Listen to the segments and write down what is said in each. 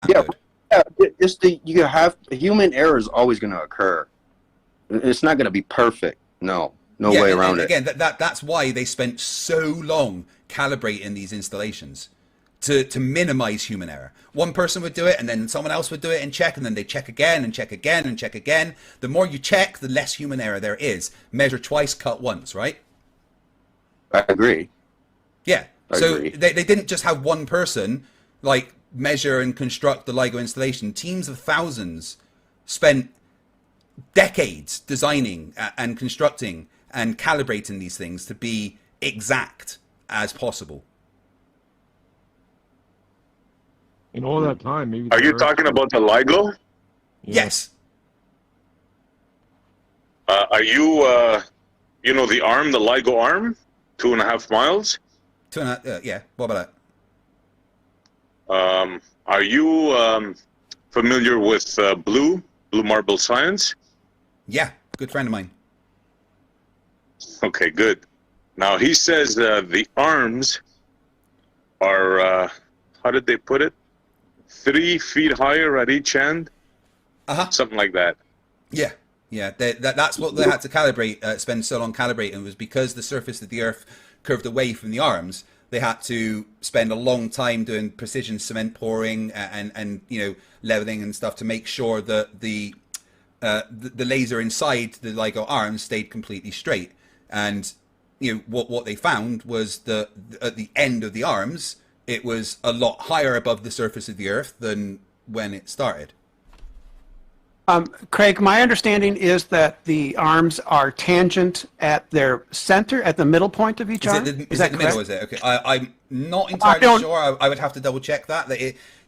Yeah, good. yeah. It's you have human error is always going to occur. It's not going to be perfect. No, no Yeah, way and around it. again, that's why they spent so long calibrating these installations to minimize human error. One person would do it, and then someone else would do it and check, and then they check again and check again and check again. The more you check, the less human error there is. Measure twice, cut once, right? I agree. Yeah. I So agree. they didn't just have one person like measure and construct the Ligo installation. Teams of thousands spent decades designing and constructing and calibrating these things to be exact as possible. In all that time, maybe. Are you talking about the Ligo? Yeah. Yes. Are you, the arm, the Ligo arm, 2.5 miles? Yeah. What about Are you familiar with Blue Marble Science? that? Yeah. Good friend of mine. Okay, good. Now he says the arms are, how did they put it? 3 feet higher at each end, something like that. Yeah. Yeah. That's what they had to calibrate, spend so long calibrating, was because the surface of the Earth curved away from the arms. They had to spend a long time doing precision cement pouring and leveling and stuff to make sure that the laser inside the LIGO arms stayed completely straight. And what they found was that at the end of the arms, it was a lot higher above the surface of the Earth than when it started. Craig, my understanding is that the arms are tangent at their center, at the middle point of each arm. Is that the middle? Is it? Okay, I'm not entirely sure. I would have to double check that.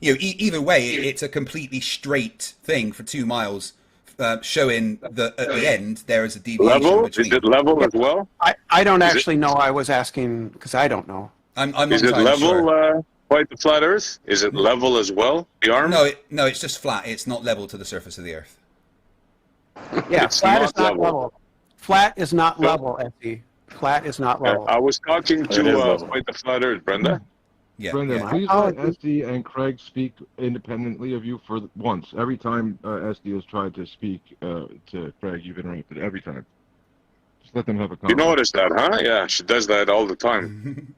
Either way, it's a completely straight thing for 2 miles, showing that at the end there is a deviation Level? between. Is it level as well? I don't actually know. I was asking because I don't know. I'm not Is it entirely level sure. quite the flat Earth? Is it level as well, the arm? No, it's just flat. It's not level to the surface of the Earth. Yeah, It's flat not is not level. level. Flat is not level, Effie. Flat is not level. I was talking It is to level. quite the flat Earth, Brenda. Yeah. Brenda, Yeah. please let SD and Craig speak independently of you for once. Every time SD has tried to speak to Craig, you've interrupted every time. Just let them have a You conversation. notice that, huh? Yeah, she does that all the time.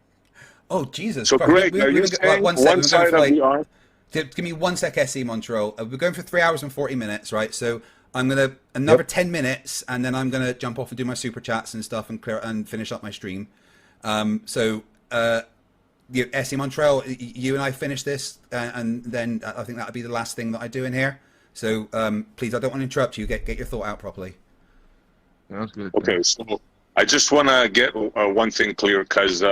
Oh Jesus! So, Christ. Greg, are you saying one side of the arm? Give me 1 sec, SE Montreal. We're going for 3 hours and 40 minutes, right? So I'm gonna another 10 minutes, and then I'm gonna jump off and do my super chats and stuff, and finish up my stream. SE Montreal, you and I finish this, and then I think that'll be the last thing that I do in here. So please, I don't want to interrupt you. Get your thought out properly. Sounds good. Okay, so I just want to get one thing clear, because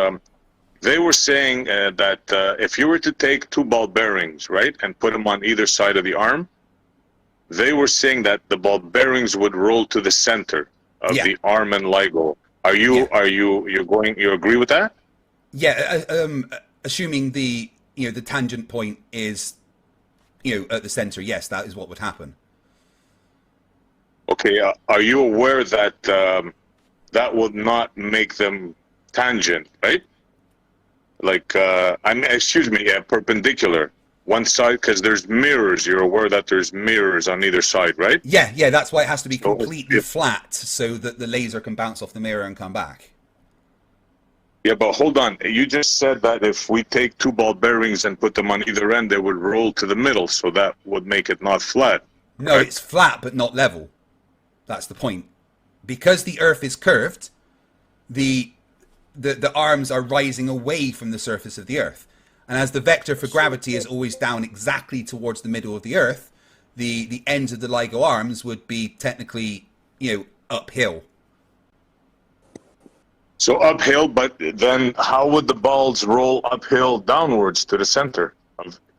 they were saying that if you were to take 2 ball bearings, right, and put them on either side of the arm, they were saying that the ball bearings would roll to the center of the arm and LIGO. You agree with that? Yeah, assuming the tangent point is at the center, yes, that is what would happen. Okay, are you aware that that would not make them tangent, right? Like, perpendicular. One side, because there's mirrors. You're aware that there's mirrors on either side, right? Yeah, that's why it has to be completely flat, so that the laser can bounce off the mirror and come back. Yeah, but hold on. You just said that if we take 2 ball bearings and put them on either end, they would roll to the middle, so that would make it not flat. No, right? It's flat but not level. That's the point. Because the Earth is curved, the arms are rising away from the surface of the Earth. And as the vector for gravity is always down exactly towards the middle of the Earth, the ends of the LIGO arms would be technically, uphill. So uphill, but then how would the balls roll uphill downwards to the center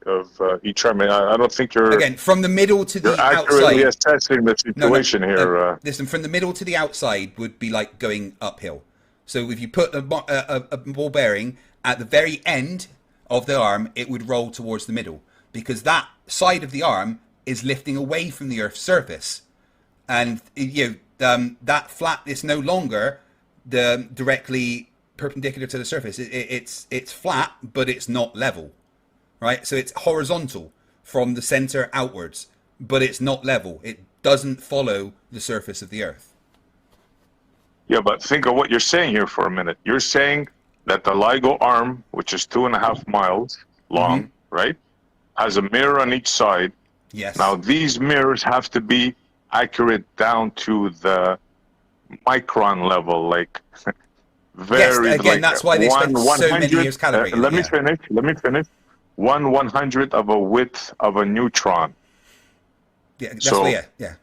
of each arm? I don't think you're... Again, from the middle to the accurately outside... assessing the situation here. Listen, from the middle to the outside would be like going uphill. So if you put a ball bearing at the very end of the arm, it would roll towards the middle, because that side of the arm is lifting away from the Earth's surface, and that flat is no longer directly perpendicular to the surface. It's flat, but it's not level, right? So it's horizontal, from the center outwards, but it's not level. It doesn't follow the surface of the Earth. Yeah, but think of what you're saying here for a minute. You're saying that the LIGO arm, which is 2.5 miles long, right, has a mirror on each side. Yes. Now, these mirrors have to be accurate down to the micron level, like very. Yes, again, like that's why they spend so many years calibrating. Let me finish. Let me finish. 1/100th of a width of a neutron. Yeah, that's So, yeah.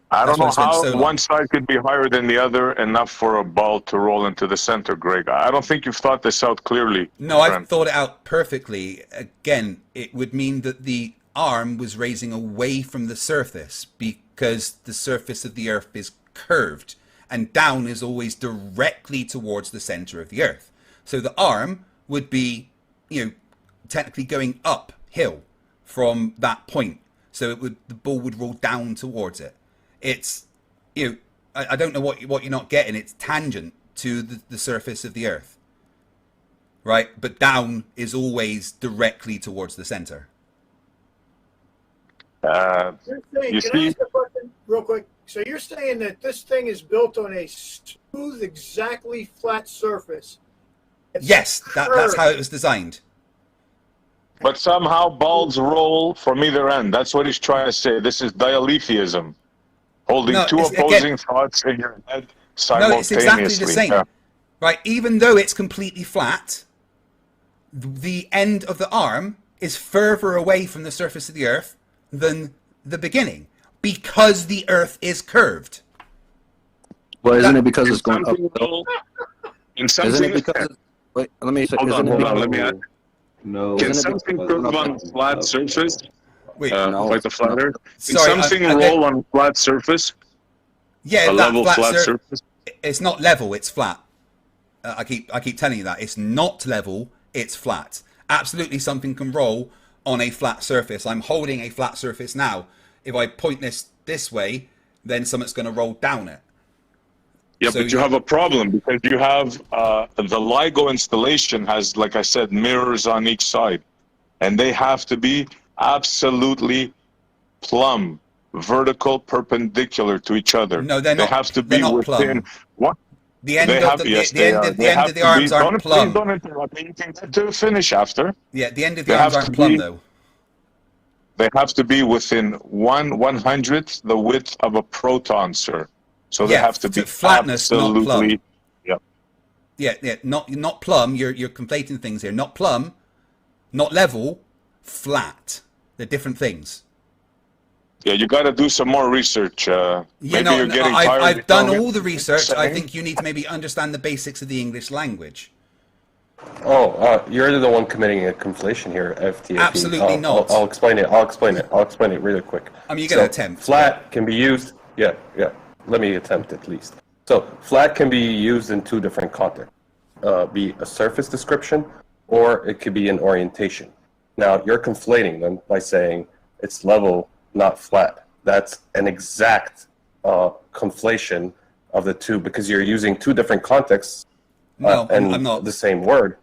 I don't know That's why how it's been so long. one side could be higher than the other enough for a ball to roll into the center, Greg. I don't think you've thought this out clearly. No, I've friend. thought it out perfectly. Again, it would mean that the arm was raising away from the surface because the surface of the Earth is curved and down is always directly towards the center of the Earth. So the arm would be, technically going uphill from that point. So the ball would roll down towards it. It's, I don't know what you're not getting. It's tangent to the surface of the Earth, right? But down is always directly towards the center. You're saying, You can see- I ask a question real quick? So you're saying that this thing is built on a smooth, exactly flat surface. It's Yes, that's curved. how it was designed. But somehow balls roll from either end. That's what he's trying to say. This is dialetheism, holding No, two it's- again- opposing thoughts in your head No, simultaneously. it's exactly the same. Yeah. Right? Even though it's completely flat, the end of the arm is further away from the surface of the Earth than the beginning because the Earth is curved. Well, isn't That- it because it's going up? Something roll- in Isn't something, it because? Wait, let me say. Hold isn't on, it hold on. because- Let me add. No. Can Isn't it something because- curve on a flat surface, Wait, No. like the flat Earth? Can Sorry, something I- roll on a flat surface, yeah, a level flat surface? It's not level, it's flat. I keep telling you that. It's not level, it's flat. Absolutely something can roll on a flat surface. I'm holding a flat surface now. If I point this way, then something's going to roll down it. Yeah, So but you have a problem because you have the LIGO installation has, like I said, mirrors on each side, and they have to be absolutely plumb, vertical, perpendicular to each other. No, they're not- They have to they're be not within plum. what? The end They of have, the, yes, the they end are. of They the end have of the to arms be, aren't please plumb. don't interrupt me. You can get to finish after. Yeah, the end of the They arms have aren't to plumb be- though. They have to be within 1/100th the width of a proton, sir. So they Yeah, have to be flatness, not plumb. absolutely. Yeah. Yeah, not plumb. You're conflating things here. Not plumb, not level, flat. They're different things. Yeah, you got to do some more research. Maybe you're getting tired. I've of done hearing all the what research. you're I saying. think you need to maybe understand the basics of the English language. You're the one committing a conflation here, FTFE. Absolutely not. I'll explain it. I'll explain it really quick. I mean, you're gonna attempt. Flat can be used. Yeah. Let me attempt at least. So flat can be used in two different contexts. Be a surface description, or it could be an orientation. Now you're conflating them by saying it's level, not flat. That's an exact conflation of the two because you're using two different contexts. No, And I'm not. the same word.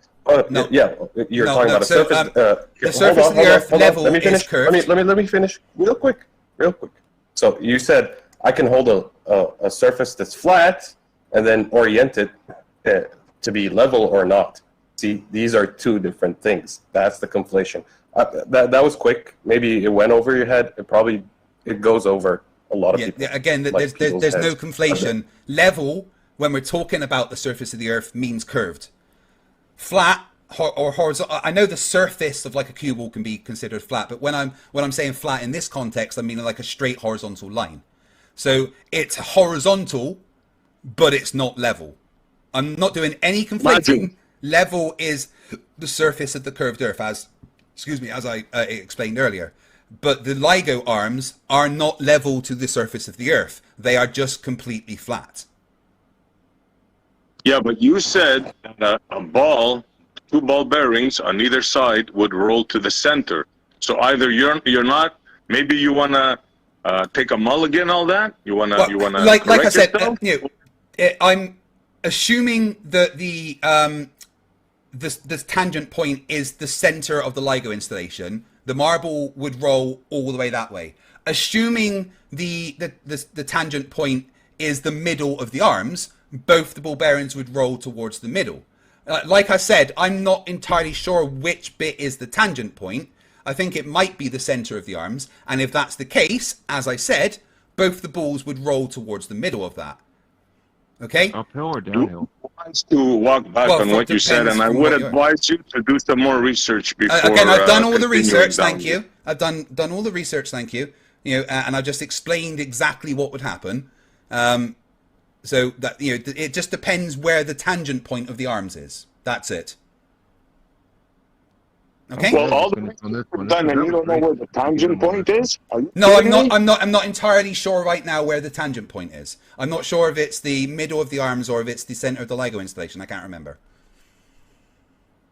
No. Yeah, you're No, talking no, about a so, surface. the surface of the Earth level Let me is finish. curved. Let me finish real quick. So you said I can hold a surface that's flat and then orient it to be level or not. See, these are two different things. That's the conflation. That was quick. Maybe it went over your head. It goes over a lot of people. Yeah, again, like there's people's no heads. conflation. Level, when we're talking about the surface of the Earth, means curved. Flat or horizontal. I know the surface of like a cue ball can be considered flat, but when I'm saying flat in this context, I mean like a straight horizontal line. So it's horizontal, but it's not level. I'm not doing any conflating. Imagine. Level is the surface of the curved Earth, as I explained earlier. But the LIGO arms are not level to the surface of the Earth. They are just completely flat. Yeah, but you said that a ball, two ball bearings on either side would roll to the center. So either you're not. Maybe you wanna take a mulligan, all that. You wanna like I correct said, yourself? I'm assuming that this tangent point is the center of the LIGO installation, the marble would roll all the way that way. Assuming the tangent point is the middle of the arms, both the ball bearings would roll towards the middle. Like I said, I'm not entirely sure which bit is the tangent point. I think it might be the center of the arms. And if that's the case, as I said, both the balls would roll towards the middle of that. Okay? Uphill or downhill? To walk back on what you said, and I would advise you to do some more research before. Again, I've done all the research. down Thank you. I've done all the research. Thank you. You know, and I've just explained exactly what would happen. So that, you know, it just depends where the tangent point of the arms is. That's it. Okay. Well, all the research you've done, and you don't know where the tangent point is? No, I'm not. I'm not entirely sure right now where the tangent point is. I'm not sure if it's the middle of the arms or if it's the center of the Ligo installation. I can't remember.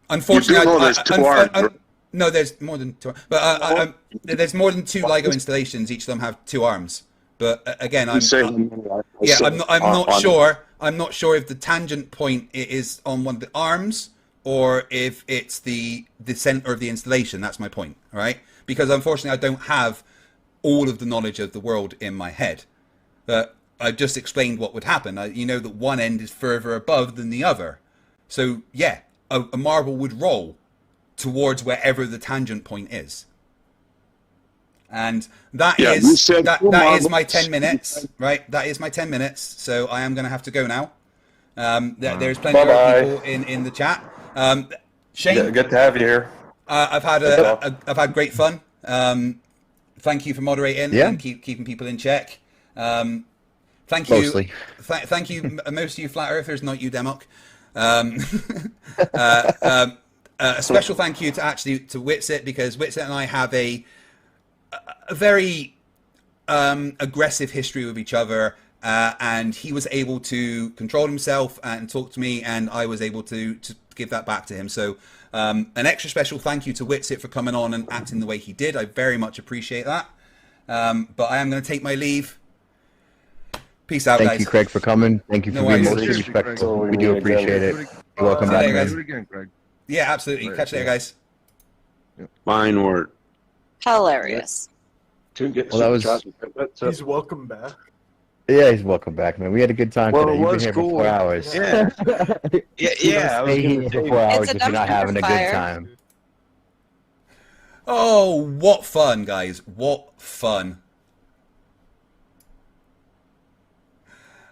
Unfortunately, there's two arms. No, there's more than two. But there's more than two Ligo installations. Each of them have two arms. But again, I'm not sure. I'm not sure if the tangent point is on one of the arms or if it's the center of the installation. That's my point, right? Because unfortunately, I don't have all of the knowledge of the world in my head. But I've just explained what would happen. You know that one end is further above than the other. So yeah, a marble would roll towards wherever the tangent point is. And that is my 10 minutes, right? That is my 10 minutes. So I am going to have to go now. There's plenty of other people in the chat. Shane, Yeah, good to have you here. I've had great fun. Thank you for moderating and keeping people in check. Thank you. Mostly. Thank you, most of you flat earthers, not you, Demok. A special thank you to Witsit, because Witsit and I have a very aggressive history with each other, and he was able to control himself and talk to me, and I was able to give that back to him. So an extra special thank you to Witsit for coming on and acting the way he did. I very much appreciate that. But I am going to take my leave. Peace out, guys. Thank you, Craig, for coming. Thank you for being most respectful. We do appreciate it. You're welcome back, guys. Do it again, Craig. Yeah, absolutely. Catch you later, guys. Fine word. Hilarious. Well, that was. He's welcome back. Yeah, he's welcome back, man. We had a good time today. You've been here for 4 hours. Yeah. yeah. Stay here for 4 hours It's a if you're not having a good fire. time. Oh, what fun, guys. What fun.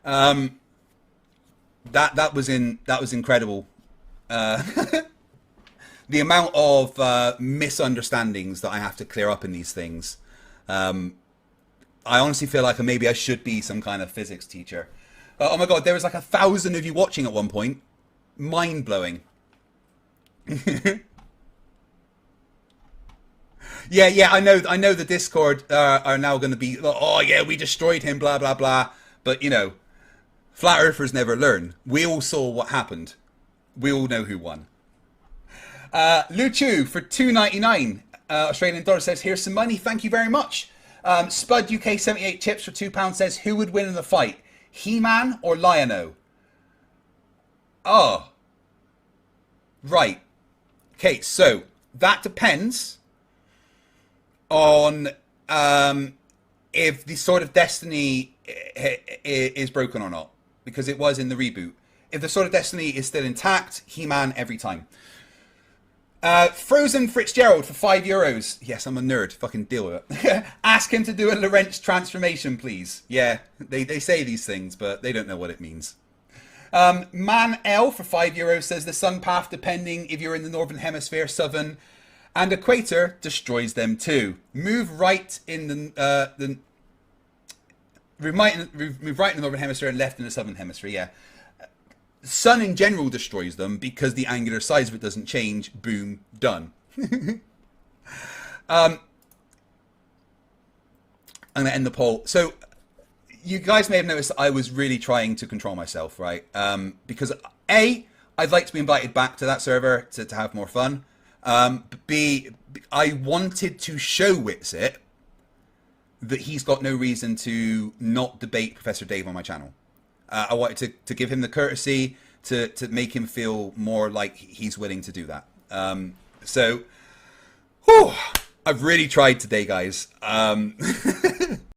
That was incredible. The amount of misunderstandings that I have to clear up in these things. I honestly feel like maybe I should be some kind of physics teacher. Oh my god, there was like 1,000 of you watching at one point. Mind blowing. Yeah, I know the Discord are now going to be, oh yeah, we destroyed him, blah blah blah. But you know, flat earthers never learn. We all saw what happened. We all know who won. Lu Chu for $2.99 Australian dollar says, here's some money, thank you very much. Spud UK 78 chips for £2 says, who would win in the fight, He-Man or Lion-O? Oh, right. Okay, so that depends on if the Sword of Destiny is broken or not, because it was in the reboot. If the Sword of Destiny is still intact, He-Man every time. Frozen Fitzgerald for €5. Yes, I'm a nerd. Fucking deal with it. Ask him to do a Lorentz transformation, please. Yeah, they say these things, but they don't know what it means. Man L for €5 says the sun path, depending if you're in the northern hemisphere, southern, and equator, destroys them too. Move right in the move right in the northern hemisphere and left in the southern hemisphere. Yeah. Sun in general destroys them because the angular size of it doesn't change. Boom, done. I'm going to end the poll. So you guys may have noticed that I was really trying to control myself, right? Because A, I'd like to be invited back to that server to have more fun. B, I wanted to show Witsit that he's got no reason to not debate Professor Dave on my channel. I wanted to give him the courtesy to make him feel more like he's willing to do that. So, whew, I've really tried today, guys.